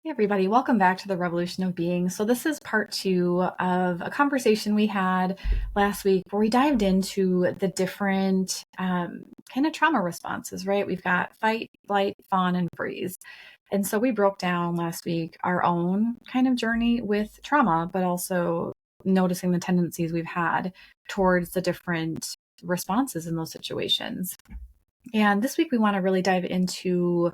Hey everybody, welcome back to the Revolution of Being. So this is part two of a conversation we had last week where we dived into the different kind of trauma responses, right? We've got fight, flight, fawn, and freeze. And so we broke down last week our own kind of journey with trauma, but also noticing the tendencies we've had towards the different responses in those situations. And this week we want to really dive into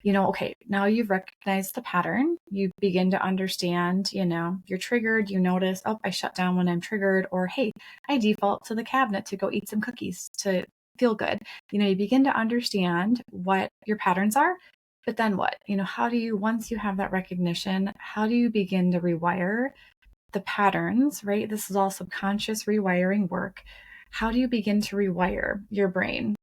okay, now you've recognized the pattern. You begin to understand, you're triggered. You notice, oh, I shut down when I'm triggered, or hey, I default to the cabinet to go eat some cookies to feel good. You begin to understand what your patterns are, but then what? How do you, once you have that recognition, how do you begin to rewire the patterns, right? This is all subconscious rewiring work. How do you begin to rewire your brain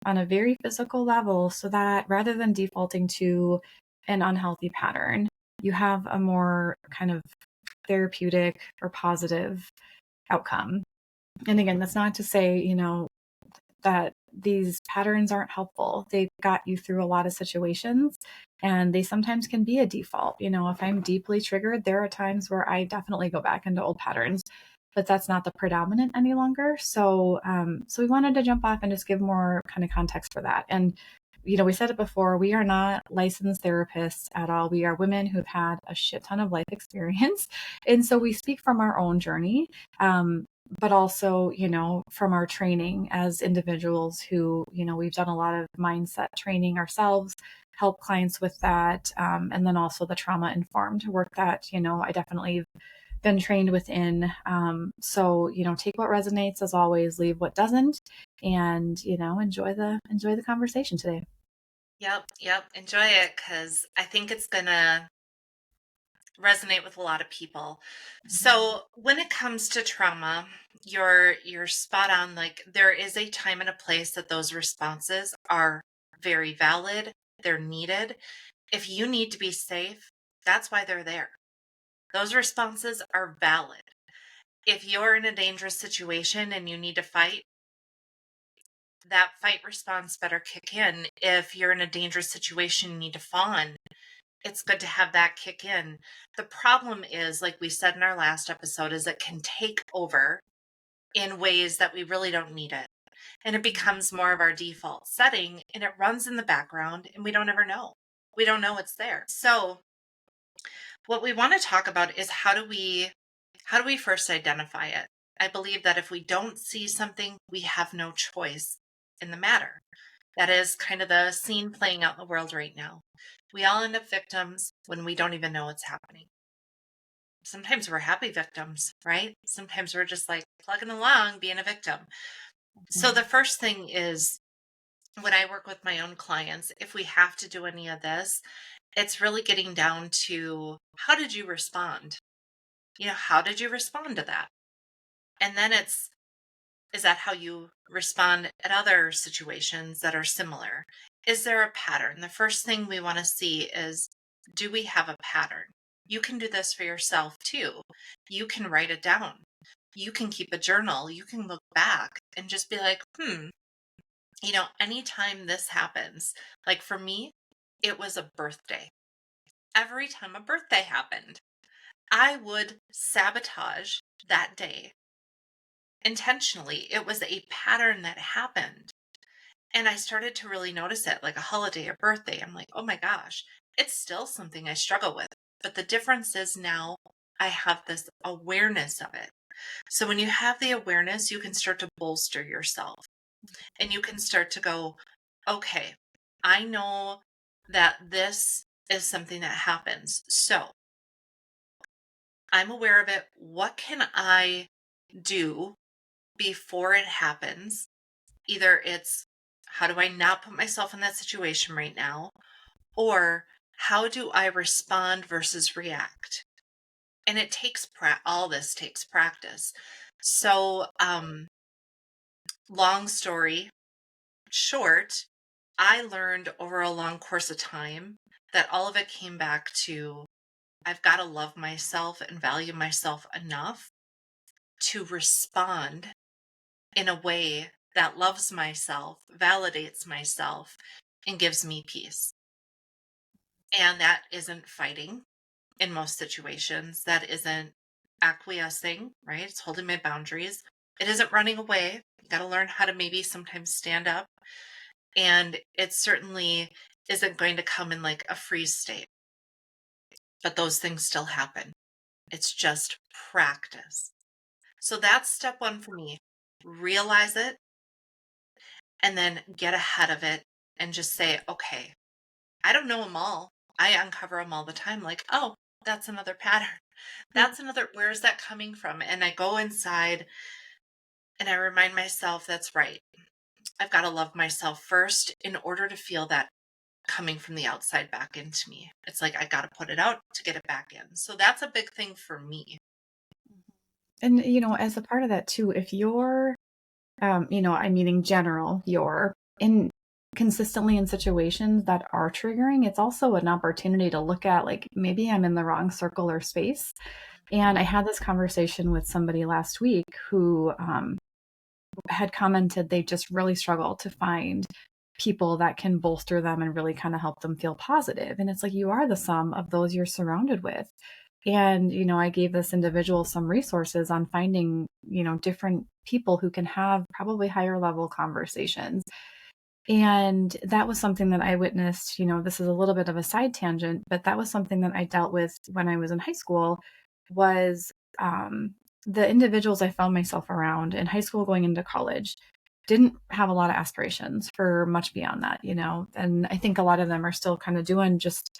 on a very physical level so that rather than defaulting to an unhealthy pattern, you have a more kind of therapeutic or positive outcome? And again, that's not to say, that these patterns aren't helpful. They got you through a lot of situations and they sometimes can be a default. If I'm deeply triggered, there are times where I definitely go back into old patterns, but that's not the predominant any longer. So we wanted to jump off and just give more kind of context for that. And we said it before, we are not licensed therapists at all. We are women who've had a shit ton of life experience. And so we speak from our own journey. But also, from our training as individuals who, we've done a lot of mindset training ourselves, help clients with that. And then also the trauma informed work that, I definitely been trained within. So, take what resonates as always, leave what doesn't, and, enjoy the conversation today. Yep. Enjoy it because I think it's gonna resonate with a lot of people. So when it comes to trauma, you're spot on. Like there is a time and a place that those responses are very valid. They're needed. If you need to be safe, that's why they're there. Those responses are valid. If you're in a dangerous situation and you need to fight, that fight response better kick in. If you're in a dangerous situation, you need to fawn, it's good to have that kick in. The problem is, like we said in our last episode, is it can take over in ways that we really don't need it. And it becomes more of our default setting and it runs in the background and we don't ever know. We don't know it's there. So what we want to talk about is how do we first identify it? I believe that if we don't see something, we have no choice in the matter. That is kind of the scene playing out in the world right now. We all end up victims when we don't even know what's happening. Sometimes we're happy victims, right? Sometimes we're just like plugging along, being a victim. So the first thing is when I work with my own clients, if we have to do any of this, it's really getting down to how did you respond? How did you respond to that? And then is that how you respond at other situations that are similar? Is there a pattern? The first thing we want to see is, do we have a pattern? You can do this for yourself too. You can write it down. You can keep a journal. You can look back and just be like, anytime this happens, like for me, it was a birthday. Every time a birthday happened, I would sabotage that day intentionally. It was a pattern that happened. And I started to really notice it, like a holiday, a birthday. I'm like, oh my gosh, it's still something I struggle with. But the difference is now I have this awareness of it. So when you have the awareness, you can start to bolster yourself and you can start to go, okay, I know that this is something that happens. So I'm aware of it. What can I do before it happens? Either it's how do I not put myself in that situation right now? Or how do I respond versus react? And it takes all this takes practice. So, long story short, I learned over a long course of time that all of it came back to I've got to love myself and value myself enough to respond in a way that loves myself, validates myself, and gives me peace. And that isn't fighting in most situations. That isn't acquiescing, right? It's holding my boundaries. It isn't running away. You got to learn how to maybe sometimes stand up. And it certainly isn't going to come in like a freeze state, but those things still happen. It's just practice. So that's step one for me. Realize it and then get ahead of it and just say, okay, I don't know them all. I uncover them all the time. Like, oh, that's another pattern. Yeah. That's another, where's that coming from? And I go inside and I remind myself, that's right. I've got to love myself first in order to feel that coming from the outside back into me. It's like I got to put it out to get it back in. So that's a big thing for me. And, as a part of that too, if you're, I mean, in general, you're in consistently in situations that are triggering, it's also an opportunity to look at like, maybe I'm in the wrong circle or space. And I had this conversation with somebody last week who had commented they just really struggle to find people that can bolster them and really kind of help them feel positive. And it's like, you are the sum of those you're surrounded with. And, I gave this individual some resources on finding, different people who can have probably higher level conversations. And that was something that I witnessed. This is a little bit of a side tangent, but that was something that I dealt with when I was in high school was the individuals I found myself around in high school going into college didn't have a lot of aspirations for much beyond that, and I think a lot of them are still kind of doing just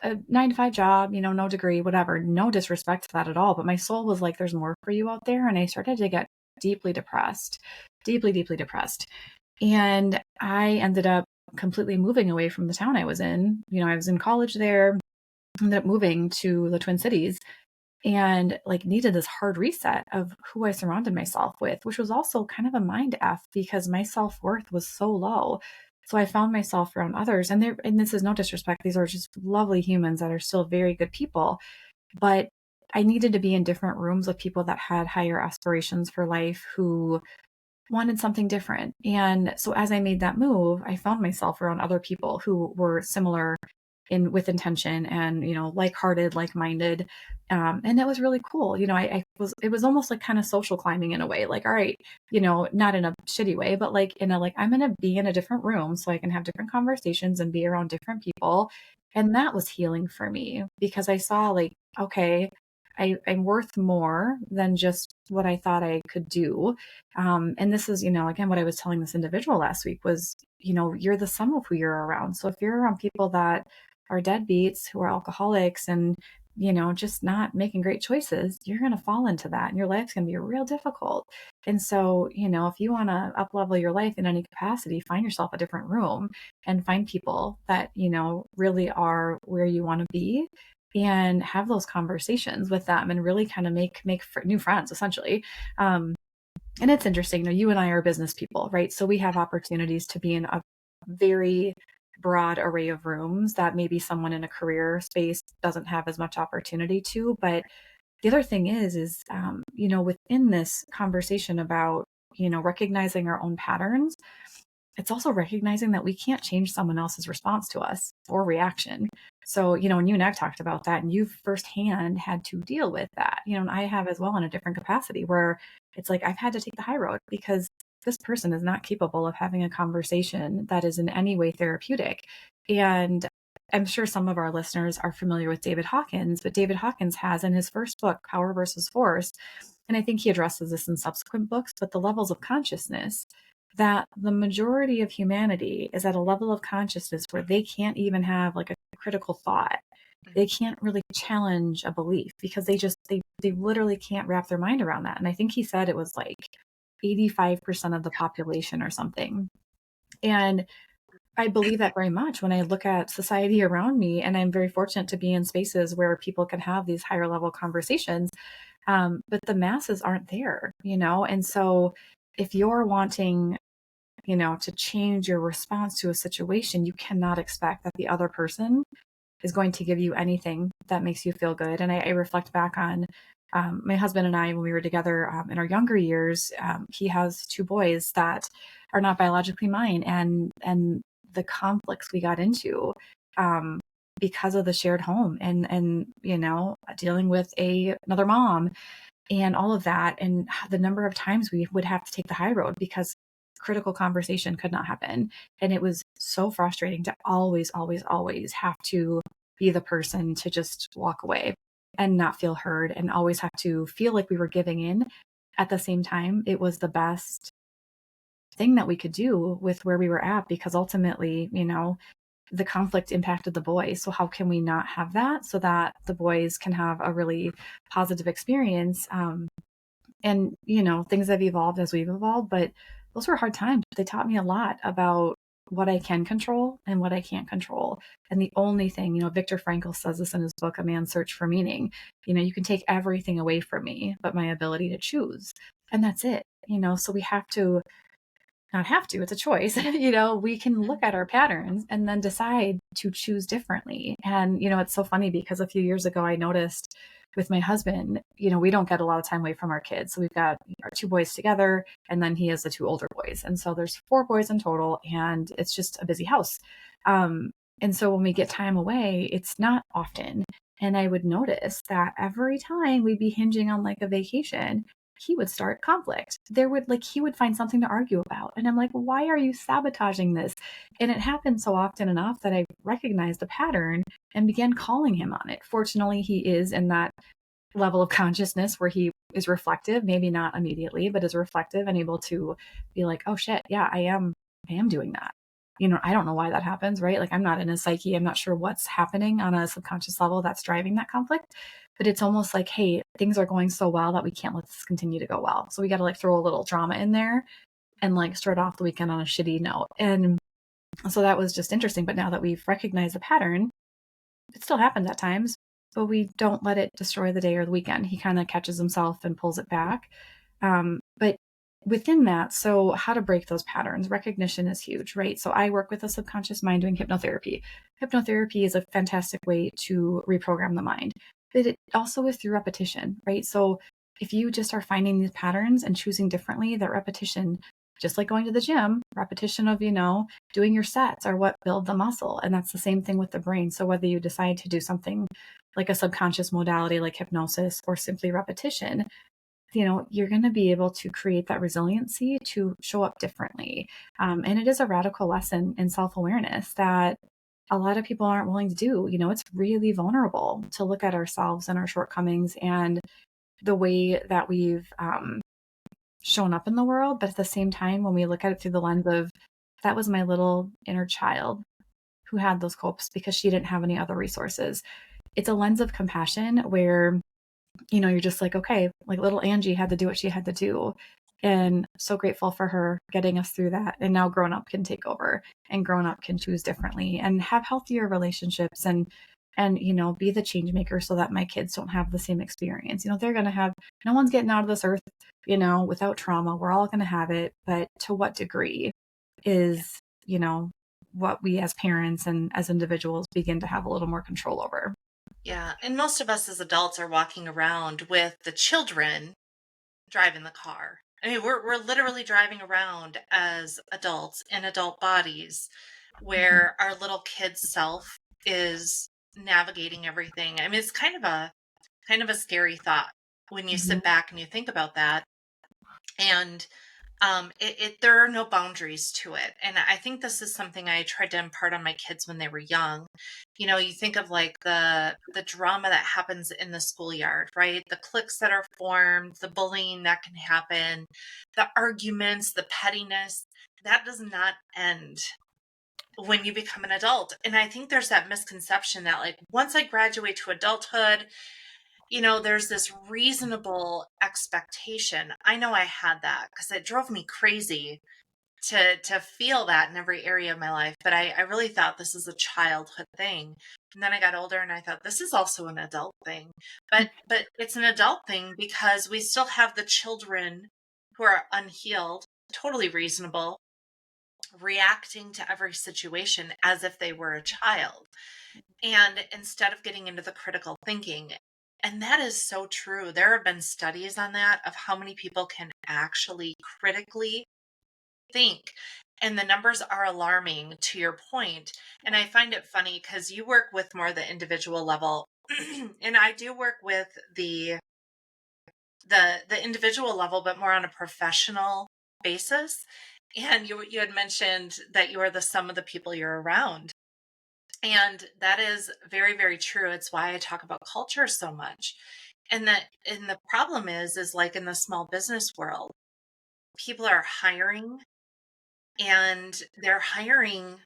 a 9 to 5 job, no degree, whatever. No disrespect to that at all. But my soul was like, there's more for you out there. And I started to get deeply depressed, deeply, deeply depressed. And I ended up completely moving away from the town I was in. I was in college there, ended up moving to the Twin Cities and like needed this hard reset of who I surrounded myself with, which was also kind of a mind F because my self-worth was so low. So I found myself around others and this is no disrespect. These are just lovely humans that are still very good people, but I needed to be in different rooms with people that had higher aspirations for life, who wanted something different. And so as I made that move, I found myself around other people who were similar in with intention and, like-hearted, like-minded. And it was really cool. It was almost like kind of social climbing in a way, like, all right, not in a shitty way, but like in a, like, I'm going to be in a different room so I can have different conversations and be around different people. And that was healing for me because I saw like, okay, I'm worth more than just what I thought I could do. And this is, again, what I was telling this individual last week was, you're the sum of who you're around. So if you're around people that are deadbeats, who are alcoholics and, just not making great choices, you're going to fall into that and your life's going to be real difficult. And so, if you want to up level your life in any capacity, find yourself a different room and find people that, really are where you want to be and have those conversations with them and really kind of make new friends essentially. And it's interesting, you and I are business people, right? So we have opportunities to be in a very broad array of rooms that maybe someone in a career space doesn't have as much opportunity to. But the other thing is, within this conversation about, recognizing our own patterns, it's also recognizing that we can't change someone else's response to us or reaction. So, when you and I talked about that and you've firsthand had to deal with that, and I have as well in a different capacity where it's like I've had to take the high road because this person is not capable of having a conversation that is in any way therapeutic. And I'm sure some of our listeners are familiar with David Hawkins, but David Hawkins has in his first book, Power versus Force, and I think he addresses this in subsequent books, but the levels of consciousness, that the majority of humanity is at a level of consciousness where they can't even have like a critical thought. They can't really challenge a belief because they literally can't wrap their mind around that. And I think he said it was like 85% of the population or something. And I believe that very much when I look at society around me, and I'm very fortunate to be in spaces where people can have these higher level conversations. But the masses aren't there, and so if you're wanting, to change your response to a situation, you cannot expect that the other person is going to give you anything that makes you feel good. And I reflect back on my husband and I, when we were together in our younger years. He has 2 boys that are not biologically mine, and the conflicts we got into because of the shared home and dealing with another mom and all of that, and the number of times we would have to take the high road because critical conversation could not happen. And it was so frustrating to always, always, always have to be the person to just walk away and not feel heard and always have to feel like we were giving in. At the same time, it was the best thing that we could do with where we were at, because ultimately, the conflict impacted the boys. So how can we not have that so that the boys can have a really positive experience? And, things have evolved as we've evolved, but those were hard times. They taught me a lot about what I can control and what I can't control. And the only thing, Viktor Frankl says this in his book, A Man's Search for Meaning, you can take everything away from me, but my ability to choose. And that's it, so we have to not have to, it's a choice. We can look at our patterns and then decide to choose differently. And, it's so funny because a few years ago, I noticed with my husband, we don't get a lot of time away from our kids. So we've got our two boys together, and then he has the two older boys. And so there's four boys in total, and it's just a busy house. And so when we get time away, it's not often. And I would notice that every time we'd be hinging on like a vacation, he would start conflict. He would find something to argue about. And I'm like, why are you sabotaging this? And it happened so often enough that I recognized the pattern and began calling him on it. Fortunately, he is in that level of consciousness where he is reflective, maybe not immediately, but is reflective and able to be like, oh shit, yeah, I am doing that. I don't know why that happens, right? Like, I'm not in his psyche. I'm not sure what's happening on a subconscious level that's driving that conflict. But it's almost like, hey, things are going so well that we can't let this continue to go well. So we got to like throw a little drama in there and like start off the weekend on a shitty note. And so that was just interesting. But now that we've recognized the pattern, it still happens at times, but we don't let it destroy the day or the weekend. He kind of catches himself and pulls it back. But within that, so how to break those patterns? Recognition is huge, right? So I work with a subconscious mind doing hypnotherapy. Hypnotherapy is a fantastic way to reprogram the mind, but it also is through repetition, right? So if you just are finding these patterns and choosing differently, that repetition, just like going to the gym, repetition of, doing your sets are what build the muscle. And that's the same thing with the brain. So whether you decide to do something like a subconscious modality like hypnosis or simply repetition, you're going to be able to create that resiliency to show up differently. And it is a radical lesson in self-awareness that a lot of people aren't willing to do. It's really vulnerable to look at ourselves and our shortcomings and the way that we've shown up in the world. But at the same time, when we look at it through the lens of, that was my little inner child who had those copes because she didn't have any other resources. It's a lens of compassion where you're just like, okay, like little Angie had to do what she had to do. And so grateful for her getting us through that. And now grown up can take over and grown up can choose differently and have healthier relationships and be the change maker so that my kids don't have the same experience. They're going to have, no one's getting out of this earth, without trauma. We're all going to have it. But to what degree is, what we as parents and as individuals begin to have a little more control over. Yeah. And most of us as adults are walking around with the children driving the car. I mean, we're literally driving around as adults in adult bodies where our little kid self is navigating everything. I mean, it's kind of a scary thought when you sit back and you think about that. And there are no boundaries to it. And I think this is something I tried to impart on my kids when they were young. You think of like the drama that happens in the schoolyard, right? The cliques that are formed, the bullying that can happen, the arguments, the pettiness, that does not end when you become an adult. And I think there's that misconception that like once I graduate to adulthood, there's this reasonable expectation. I know I had that because it drove me crazy to feel that in every area of my life. But I really thought this is a childhood thing. And then I got older and I thought this is also an adult thing. But it's an adult thing because we still have the children who are unhealed, totally reasonable, reacting to every situation as if they were a child. And instead of getting into the critical thinking, and that is so true. There have been studies on that of how many people can actually critically think And the numbers are alarming, to your point. And I find it funny because you work with more the individual level, and I do work with the individual level, but more on a professional basis. And you had mentioned that you are the sum of the people you're around. And that is very, very true. It's why I talk about culture so much. And the problem is like in the small business world, people are hiring, and they're hiring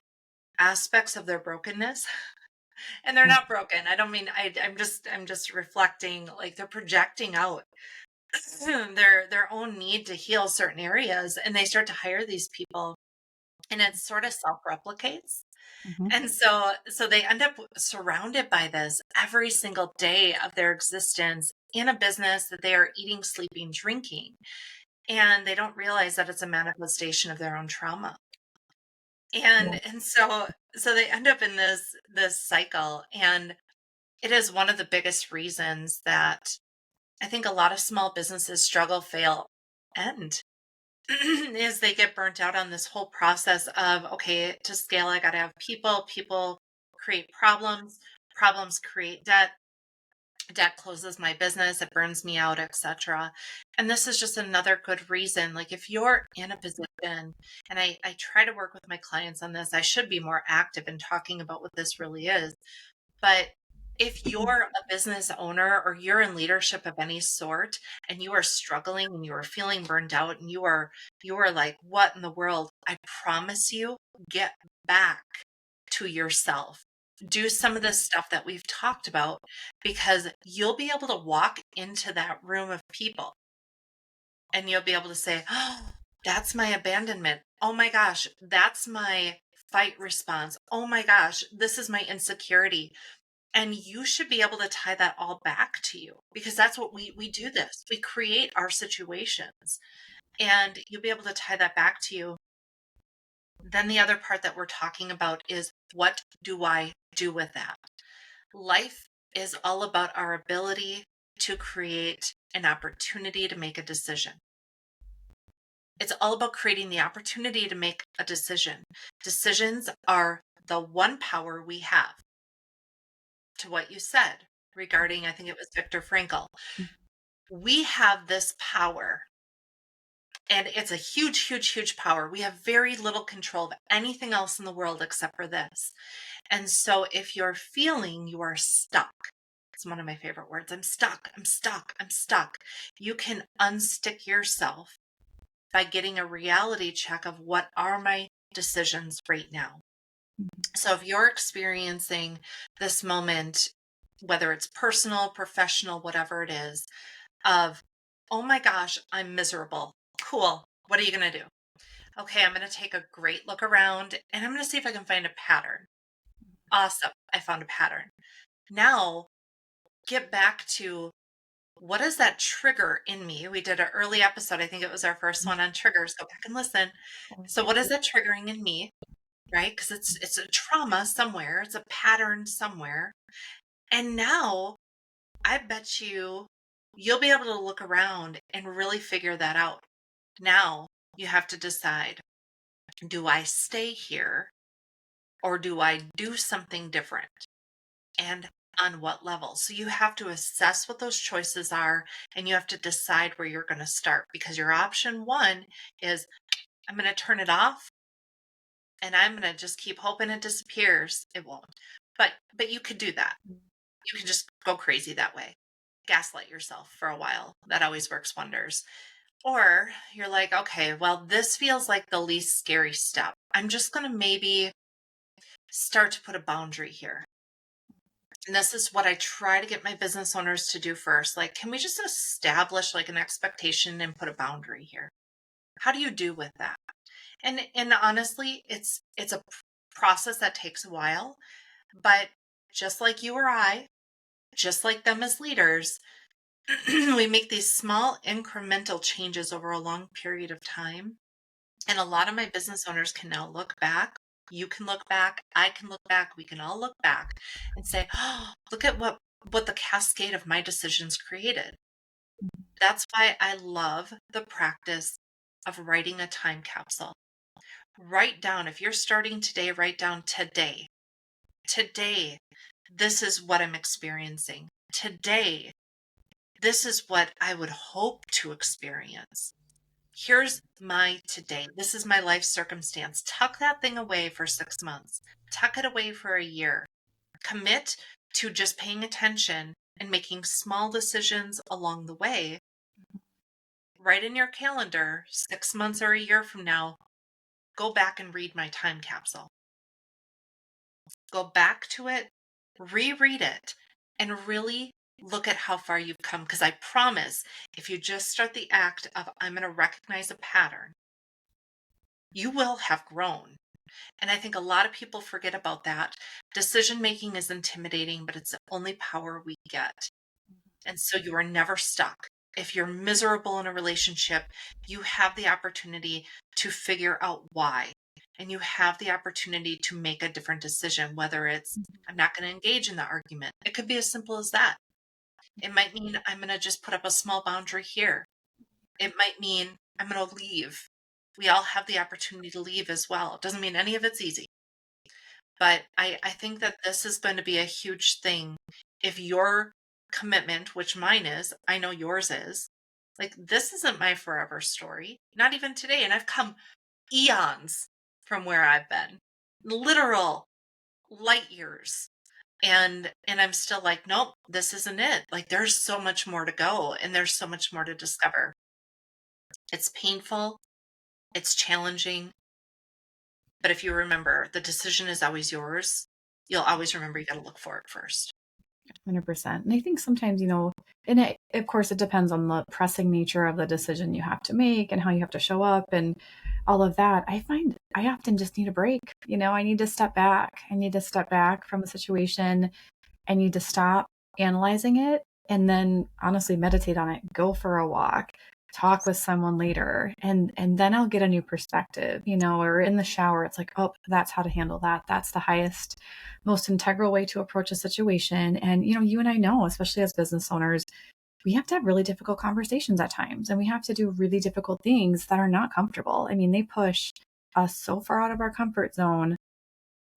aspects of their brokenness, and they're not broken. I don't mean I'm just reflecting, like they're projecting out their own need to heal certain areas, and they start to hire these people, and it sort of self-replicates. Mhm. And so they end up surrounded by this every single day of their existence in a business that they are eating, sleeping, drinking, and they don't realize that it's a manifestation of their own trauma. Yeah. And so they end up in this cycle, and it is one of the biggest reasons that I think a lot of small businesses struggle, fail, end is they get burnt out on this whole process of, okay, to scale, I got to have people create problems, problems create debt, debt closes my business, it burns me out, etc. And this is just another good reason. Like if you're in a position, and I try to work with my clients on this, I should be more active in talking about what this really is. But if you're a business owner or you're in leadership of any sort, and you are struggling and you are feeling burned out, and you are like, what in the world? I promise you, get back to yourself. Do some of the stuff that we've talked about, because you'll be able to walk into that room of people and you'll be able to say, oh, that's my abandonment. Oh my gosh, that's my fight response. Oh my gosh, this is my insecurity. And you should be able to tie that all back to you, because that's what we do this. We create our situations, and you'll be able to tie that back to you. Then the other part that we're talking about is, what do I do with that? Life is all about our ability to create an opportunity to make a decision. It's all about creating the opportunity to make a decision. Decisions are the one power we have, to what you said regarding, I think it was Viktor Frankl. We have this power, and it's a huge, huge, huge power. We have very little control of anything else in the world except for this. And so if you're feeling you are stuck, it's one of my favorite words. I'm stuck, I'm stuck, I'm stuck. You can unstick yourself by getting a reality check of, what are my decisions right now? So if you're experiencing this moment, whether it's personal, professional, whatever it is, of, oh my gosh, I'm miserable. Cool. What are you going to do? Okay, I'm going to take a great look around, and I'm going to see if I can find a pattern. Awesome. I found a pattern. Now get back to, what is that trigger in me? We did an early episode. I think it was our first one on triggers. Go back and listen. So what is that triggering in me? Right? Because it's a trauma somewhere. It's a pattern somewhere. And now I bet you'll be able to look around and really figure that out. Now you have to decide, do I stay here or do I do something different? And on what level? So you have to assess what those choices are, and you have to decide where you're going to start, because your option one is, I'm going to turn it off and I'm going to just keep hoping it disappears. It won't. But you could do that. You can just go crazy that way. Gaslight yourself for a while. That always works wonders. Or you're like, okay, well, this feels like the least scary step. I'm just going to maybe start to put a boundary here. And this is what I try to get my business owners to do first. Like, can we just establish like an expectation and put a boundary here? How do you do with that? And honestly, it's a process that takes a while, but just like you or I, just like them as leaders, we make these small incremental changes over a long period of time. And a lot of my business owners can now look back. You can look back. I can look back. We can all look back and say, oh, look at what the cascade of my decisions created. That's why I love the practice of writing a time capsule. Write down, if you're starting today, write down today. Today, this is what I'm experiencing. Today, this is what I would hope to experience. Here's my today. This is my life circumstance. Tuck that thing away for 6 months. Tuck it away for a year. Commit to just paying attention and making small decisions along the way. Write in your calendar, 6 months or a year from now, go back and read my time capsule. Go back to it, reread it, and really look at how far you've come. Because I promise, if you just start the act of, I'm going to recognize a pattern, you will have grown. And I think a lot of people forget about that. Decision making is intimidating, but it's the only power we get. And so you are never stuck. If you're miserable in a relationship, you have the opportunity to figure out why. And you have the opportunity to make a different decision, whether it's, I'm not going to engage in the argument. It could be as simple as that. It might mean I'm going to just put up a small boundary here. It might mean I'm going to leave. We all have the opportunity to leave as well. It doesn't mean any of it's easy. But I think that this is going to be a huge thing. If your commitment, which mine is, I know yours is, like, this isn't my forever story, not even today. And I've come eons from where I've been, literal light years. And I'm still like, nope, this isn't it. Like, there's so much more to go and there's so much more to discover. It's painful, it's challenging. But if you remember, the decision is always yours. You'll always remember you got to look for it first. 100%. And I think sometimes, and of course, it depends on the pressing nature of the decision you have to make and how you have to show up and all of that. I find I often just need a break. I need to step back. I need to step back from a situation. I need to stop analyzing it and then honestly meditate on it, go for a walk, talk with someone later, and then I'll get a new perspective, or in the shower, it's like, oh, that's how to handle that. That's the highest, most integral way to approach a situation. And, you and I know, especially as business owners, we have to have really difficult conversations at times, and we have to do really difficult things that are not comfortable. I mean, they push us so far out of our comfort zone,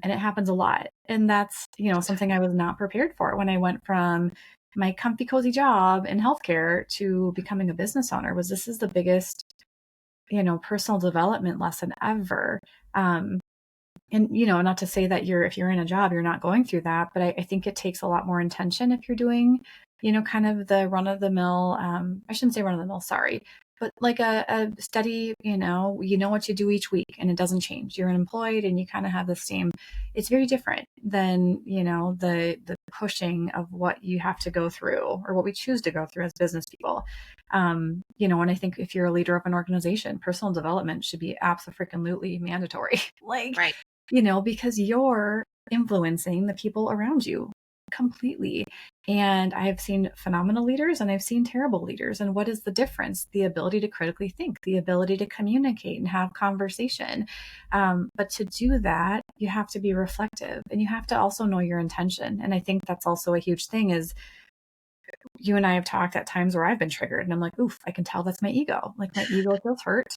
and it happens a lot. And that's, something I was not prepared for when I went from my comfy, cozy job in healthcare to becoming a business owner. This is the biggest, personal development lesson ever. And, not to say that if you're in a job, you're not going through that, but I think it takes a lot more intention if you're doing, kind of the run of the mill, I shouldn't say run of the mill, sorry, but like a steady, what you do each week and it doesn't change. You're unemployed and you kind of have the same, it's very different than, the pushing of what you have to go through or what we choose to go through as business people. And I think if you're a leader of an organization, personal development should be absolutely mandatory. Like, Right. because you're influencing the people around you completely. And I've seen phenomenal leaders and I've seen terrible leaders. And what is the difference? The ability to critically think, the ability to communicate and have conversation. But to do that, you have to be reflective and you have to also know your intention. And I think that's also a huge thing is you and I have talked at times where I've been triggered and I'm like, oof, I can tell that's my ego. Like my ego feels hurt.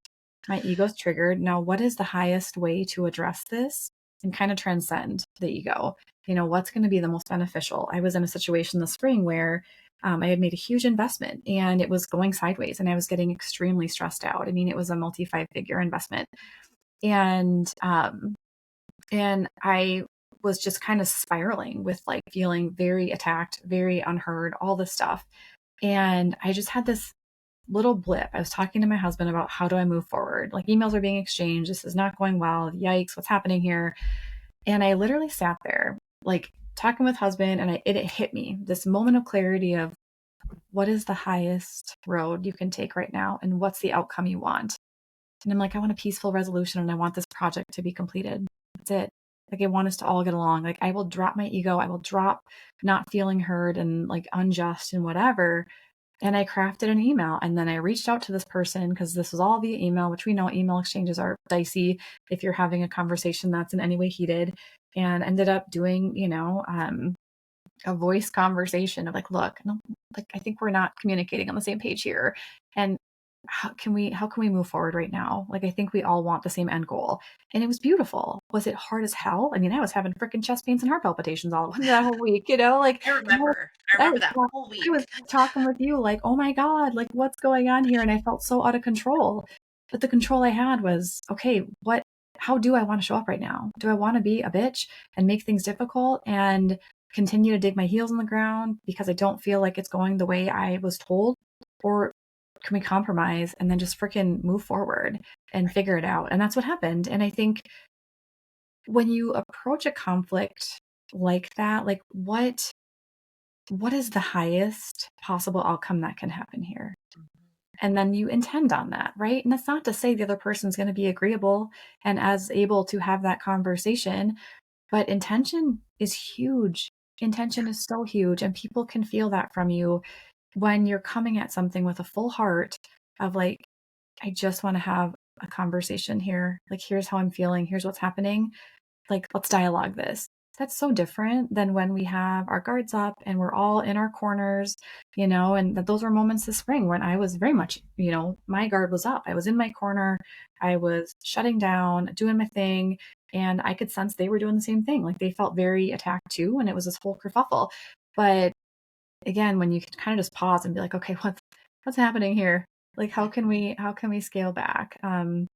My ego's triggered. Now, what is the highest way to address this and kind of transcend the ego? What's going to be the most beneficial? I was in a situation this spring where I had made a huge investment and it was going sideways and I was getting extremely stressed out. I mean, it was a multi-5-figure investment. And I was just kind of spiraling with like feeling very attacked, very unheard, all this stuff. And I just had this little blip. I was talking to my husband about how do I move forward? Like emails are being exchanged. This is not going well. Yikes, what's happening here? And I literally sat there like talking with husband and it hit me, this moment of clarity of what is the highest road you can take right now and what's the outcome you want? And I'm like, I want a peaceful resolution and I want this project to be completed. That's it. Like I want us to all get along. Like I will drop my ego. I will drop not feeling heard and like unjust and whatever. And I crafted an email and then I reached out to this person because this was all via email, which we know email exchanges are dicey if you're having a conversation that's in any way heated, and ended up doing, a voice conversation of like, look, no, like I think we're not communicating on the same page here. And how can we move forward right now? Like, I think we all want the same end goal. And it was beautiful. Was it hard as hell? I mean, I was having freaking chest pains and heart palpitations all that whole week, like, I and remember. I I remember was, that whole I was week. talking with you like, oh my God, like what's going on here? And I felt so out of control. But the control I had was, okay, how do I want to show up right now? Do I want to be a bitch and make things difficult and continue to dig my heels in the ground because I don't feel like it's going the way I was told? Or can we compromise and then just freaking move forward and figure it out? And that's what happened. And I think when you approach a conflict like that, like what is the highest possible outcome that can happen here? And then you intend on that, right? And that's not to say the other person's going to be agreeable and as able to have that conversation, but intention is huge. Intention is so huge, and people can feel that from you when you're coming at something with a full heart of like, I just want to have a conversation here. Like, here's how I'm feeling. Here's what's happening. Like, let's dialogue this. That's so different than when we have our guards up and we're all in our corners, and those were moments this spring when I was very much, my guard was up. I was in my corner. I was shutting down, doing my thing. And I could sense they were doing the same thing. Like, they felt very attacked too. And it was this whole kerfuffle. But again, when you can kind of just pause and be like, okay, what's happening here? Like, how can we scale back? And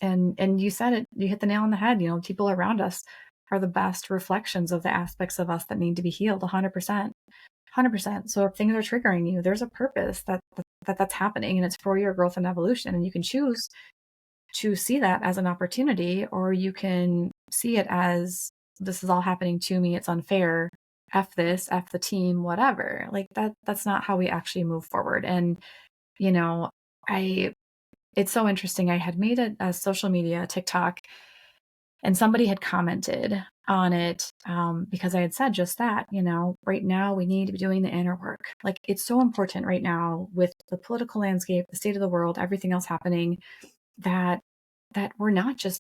you said it, you hit the nail on the head. People around us are the best reflections of the aspects of us that need to be healed. 100%. 100%. So if things are triggering you, there's a purpose that's happening, and it's for your growth and evolution. And you can choose to see that as an opportunity, or you can see it as, this is all happening to me, it's unfair, F this, F the team, whatever. Like, that's not how we actually move forward. And you know I it's so interesting. I had made a social media TikTok, and somebody had commented on it, because I had said just that. Right now we need to be doing the inner work. Like, it's so important right now with the political landscape, the state of the world, everything else happening, that we're not just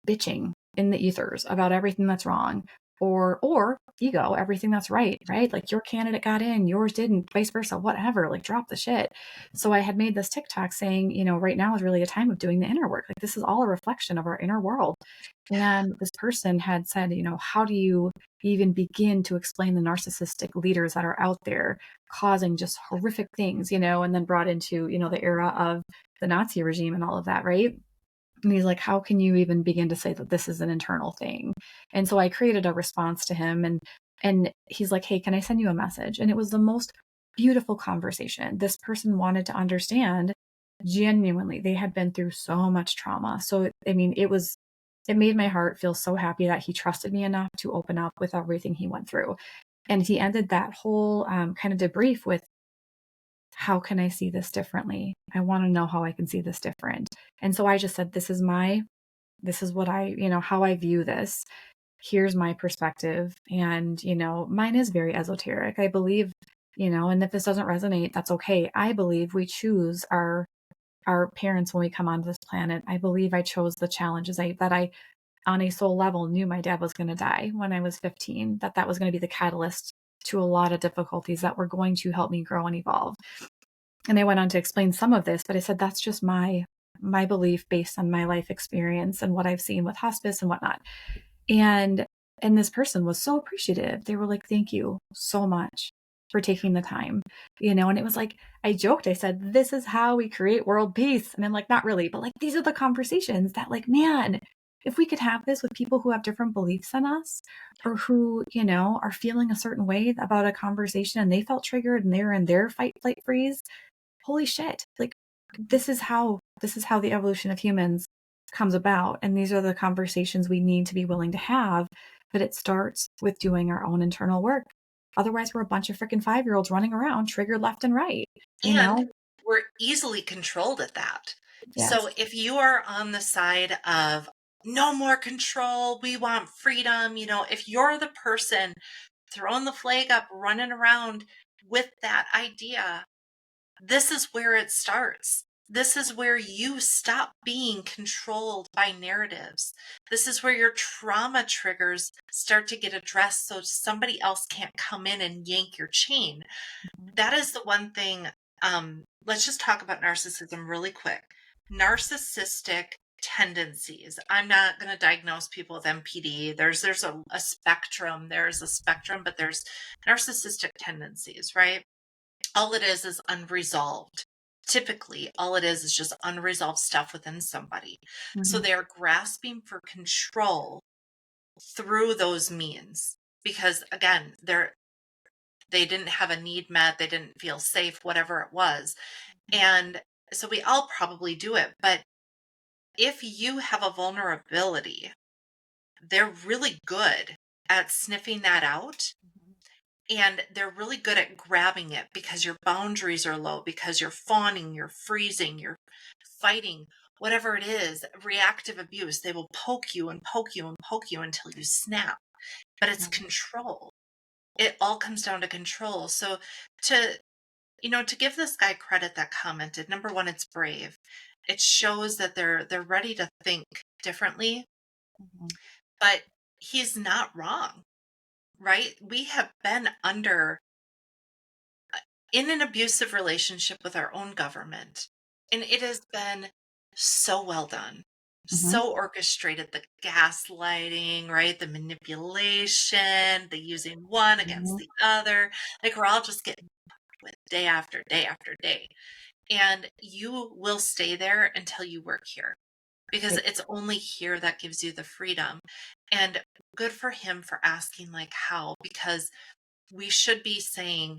bitching in the ethers about everything that's wrong, or ego, everything that's right, like your candidate got in, yours didn't, vice versa, whatever, like drop the shit. So I had made this TikTok saying, right now is really a time of doing the inner work. Like, this is all a reflection of our inner world. And this person had said, how do you even begin to explain the narcissistic leaders that are out there causing just horrific things, and then brought into, the era of the Nazi regime and all of that, right? And he's like, how can you even begin to say that this is an internal thing? And so I created a response to him, and he's like, hey, can I send you a message? And it was the most beautiful conversation. This person wanted to understand genuinely. They had been through so much trauma. So, I mean, it made my heart feel so happy that he trusted me enough to open up with everything he went through. And he ended that whole kind of debrief with, how can I see this differently? I want to know how I can see this different. And so I just said, this is what I, how I view this. Here's my perspective. And, mine is very esoteric. I believe, and if this doesn't resonate, that's okay. I believe we choose our parents when we come onto this planet. I believe I chose the challenges that I, on a soul level, knew my dad was going to die when I was 15, that was going to be the catalyst to a lot of difficulties that were going to help me grow and evolve. And I went on to explain some of this, but I said, that's just my belief based on my life experience and what I've seen with hospice and whatnot. And this person was so appreciative. They were like, thank you so much for taking the time, and it was like, I joked, I said, this is how we create world peace. And I'm like, not really, but like, these are the conversations that, like, man, if we could have this with people who have different beliefs than us, or who, are feeling a certain way about a conversation and they felt triggered and they're in their fight, flight, freeze. Holy shit. Like, this is how the evolution of humans comes about. And these are the conversations we need to be willing to have. But it starts with doing our own internal work. Otherwise, we're a bunch of freaking 5-year-olds running around triggered left and right, And we're easily controlled at that. Yes. So if you are on the side of no more control, we want freedom, if you're the person throwing the flag up, running around with that idea, this is where it starts. This is where you stop being controlled by narratives. This is where your trauma triggers start to get addressed so somebody else can't come in and yank your chain. That is the one thing let's just talk about narcissism really quick. Narcissistic tendencies. I'm not going to diagnose people with MPD. There's a spectrum. There's a spectrum, but there's narcissistic tendencies, right? All it is unresolved. Typically, all it is just unresolved stuff within somebody. So Mhm. they're grasping for control through those means because again, they didn't have a need met, they didn't feel safe, whatever it was. And so we all probably do it, but if you have a vulnerability, they're really good at sniffing that out. And they're really good at grabbing it because your boundaries are low, because you're fawning, you're freezing, you're fighting, whatever it is, reactive abuse. They will poke you and poke you and poke you until you snap. But it's control. It all comes down to control. So to to give this guy credit that commented, number one, it's brave. It shows that they're ready to think differently, Mhm. but he's not wrong, right? We have been in an abusive relationship with our own government, and it has been so well done, Mhm. so orchestrated, the gaslighting, right? The manipulation, the using one against Mhm. the other. Like we're all just getting with day after day after day. And you will stay there until you work here because Right. it's only here that gives you the freedom. And good for him for asking, like, how, because we should be saying,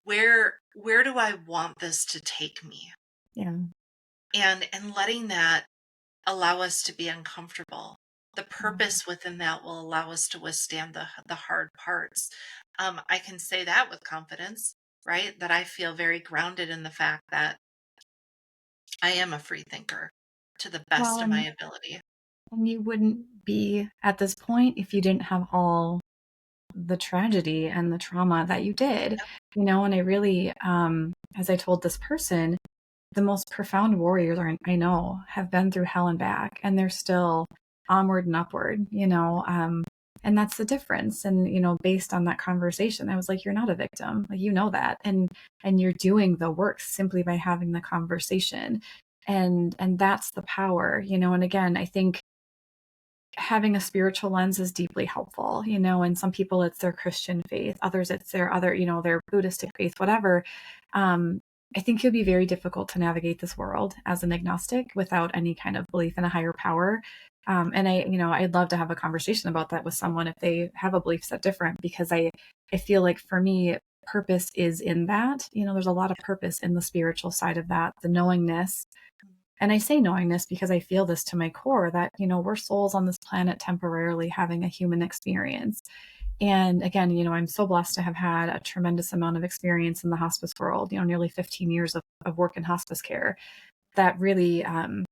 where do I want this to take me? Yeah. And letting that allow us to be uncomfortable. The Mhm. purpose within that will allow us to withstand the hard parts. I can say that with confidence, right? That I feel very grounded in the fact that I am a free thinker to the Well, best of my ability. and you wouldn't be at this point if you didn't have all the tragedy and the trauma that you did, Yep. and I really, as I told this person, the most profound warriors I know have been through hell and back, and they're still onward and upward, and that's the difference. And, based on that conversation, I was like, you're not a victim, like, that. And you're doing the work simply by having the conversation. And that's the power, and again, I think having a spiritual lens is deeply helpful, and some people it's their Christian faith, others it's their other, their Buddhistic faith, whatever. Um, I think it would be very difficult to navigate this world as an agnostic without any kind of belief in a higher power. And I'd love to have a conversation about that with someone if they have a belief set different, because I feel like for me, purpose is in that, there's a lot of purpose in the spiritual side of that, the knowingness. And I say knowingness because I feel this to my core that, we're souls on this planet temporarily having a human experience. And again, I'm so blessed to have had a tremendous amount of experience in the hospice world, nearly 15 years of work in hospice care that really kind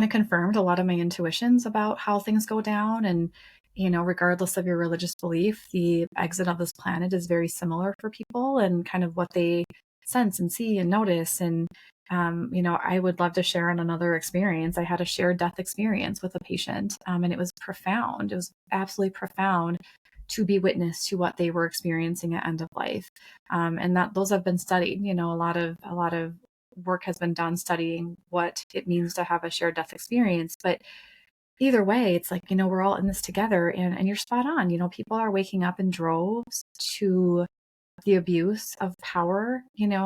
of confirmed a lot of my intuitions about how things go down. And, regardless of your religious belief, the exit of this planet is very similar for people and kind of what they sense and see and notice. And, I would love to share on another experience. I had a shared death experience with a patient, and it was profound. It was absolutely profound to be witness to what they were experiencing at end of life. And that those have been studied, a lot of work has been done studying what it means to have a shared death experience. But either way, it's like, we're all in this together, and you're spot on. People are waking up in droves to the abuse of power,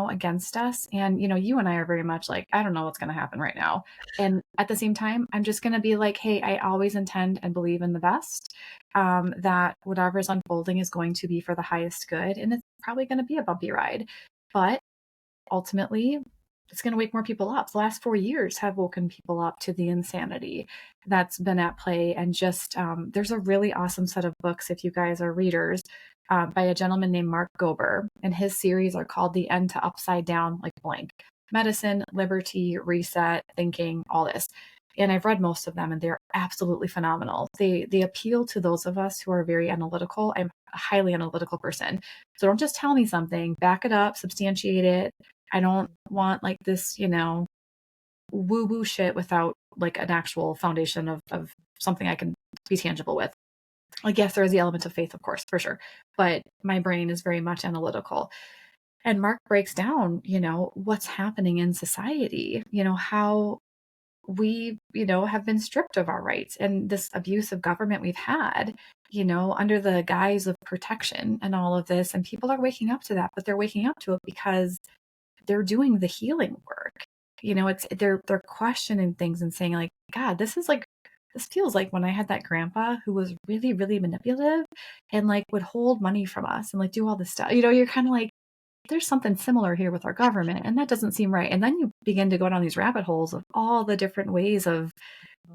against us. And, you and I are very much like, I don't know what's going to happen right now. And at the same time, I'm just going to be like, hey, I always intend and believe in the best, that whatever is unfolding is going to be for the highest good. And it's probably going to be a bumpy ride. But ultimately, it's going to wake more people up. The last 4 years have woken people up to the insanity that's been at play. And just, there's a really awesome set of books, if you guys are readers, by a gentleman named Mark Gober. And his series are called The End to Upside Down, like blank Medicine, Liberty, Reset, Thinking, all this. And I've read most of them, and they're absolutely phenomenal. They appeal to those of us who are very analytical. I'm a highly analytical person. So don't just tell me something, back it up, substantiate it. I don't want like this, woo woo shit without like an actual foundation of something I can be tangible with. Like, yes, there is the element of faith, of course, for sure. But my brain is very much analytical. And Mark breaks down, what's happening in society, how we, have been stripped of our rights and this abuse of government we've had, under the guise of protection and all of this. And people are waking up to that, but they're waking up to it because they're doing the healing work. They're questioning things and saying like, God, this feels like when I had that grandpa who was really, really manipulative and like would hold money from us and like do all this stuff. You're kind of like, there's something similar here with our government, and that doesn't seem right. And then you begin to go down these rabbit holes of all the different ways of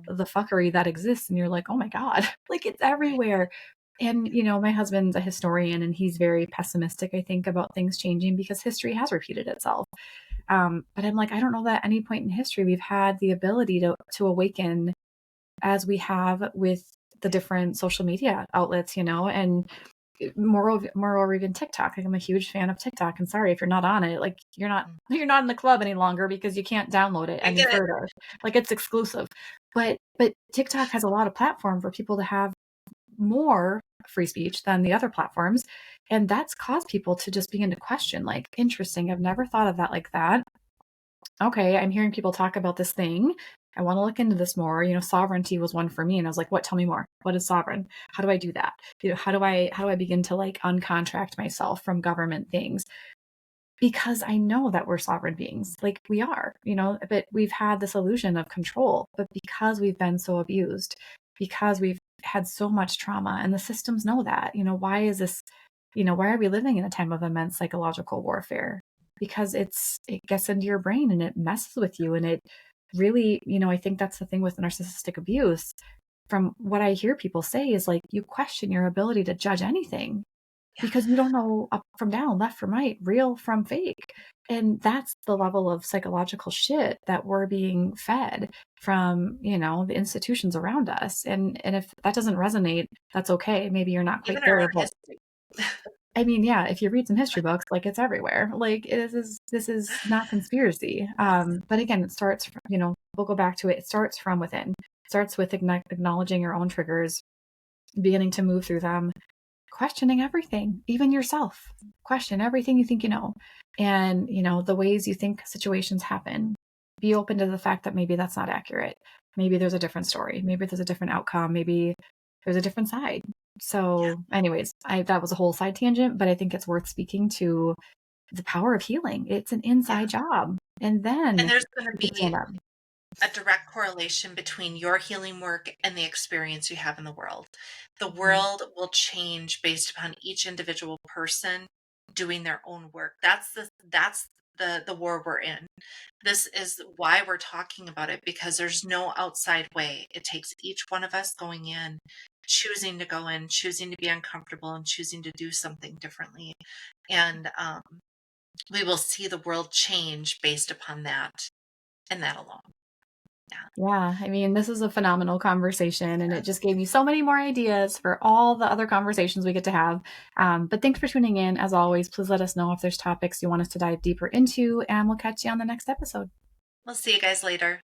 the fuckery that exists, and you're like, oh my God, like it's everywhere. And my husband's a historian, and he's very pessimistic, I think, about things changing because history has repeated itself. But I'm like, I don't know that at any point in history we've had the ability to awaken as we have with the different social media outlets, and moreover even TikTok. Like I'm a huge fan of TikTok, and sorry if you're not on it, like you're not in the club any longer because you can't download it any further. Like it's exclusive. But TikTok has a lot of platform for people to have more free speech than the other platforms. And that's caused people to just begin to question, like, interesting, I've never thought of that like that. Okay, I'm hearing people talk about this thing. I want to look into this more. Sovereignty was one for me. And I was like, what? Tell me more. What is sovereign? How do I do that? How do I begin to like uncontract myself from government things? Because I know that we're sovereign beings, like we are, but we've had this illusion of control. But because we've been so abused, because we've had so much trauma, and the systems know that, why is this, why are we living in a time of immense psychological warfare? Because it gets into your brain and it messes with you. And it really, I think that's the thing with narcissistic abuse. From what I hear people say is like, you question your ability to judge anything because you don't know up from down, left from right, real from fake. And that's the level of psychological shit that we're being fed from, the institutions around us. And if that doesn't resonate, that's okay. Maybe you're not quite Even our there. own But history. I mean, yeah, if you read some history books, like it's everywhere. Like this is not conspiracy. But again, it starts from, we'll go back to it. It starts from within. It starts with acknowledging your own triggers, beginning to move through them, questioning everything, even yourself. Question everything you think you know. And, the ways you think situations happen. Be open to the fact that maybe that's not accurate. Maybe there's a different story. Maybe there's a different outcome. Maybe there's a different side. So anyways, that was a whole side tangent, but I think it's worth speaking to the power of healing. It's an inside job. And then there's going to you can stand be up. a direct correlation between your healing work and the experience you have in the world. The world will change based upon each individual person doing their own work. That's the war we're in. This is why we're talking about it, because there's no outside way. It takes each one of us going in, choosing to go in, choosing to be uncomfortable, and choosing to do something differently. And we will see the world change based upon that and that alone. Yeah, I mean, this is a phenomenal conversation, and it just gave me so many more ideas for all the other conversations we get to have. But thanks for tuning in. As always, please let us know if there's topics you want us to dive deeper into, and we'll catch you on the next episode. We'll see you guys later.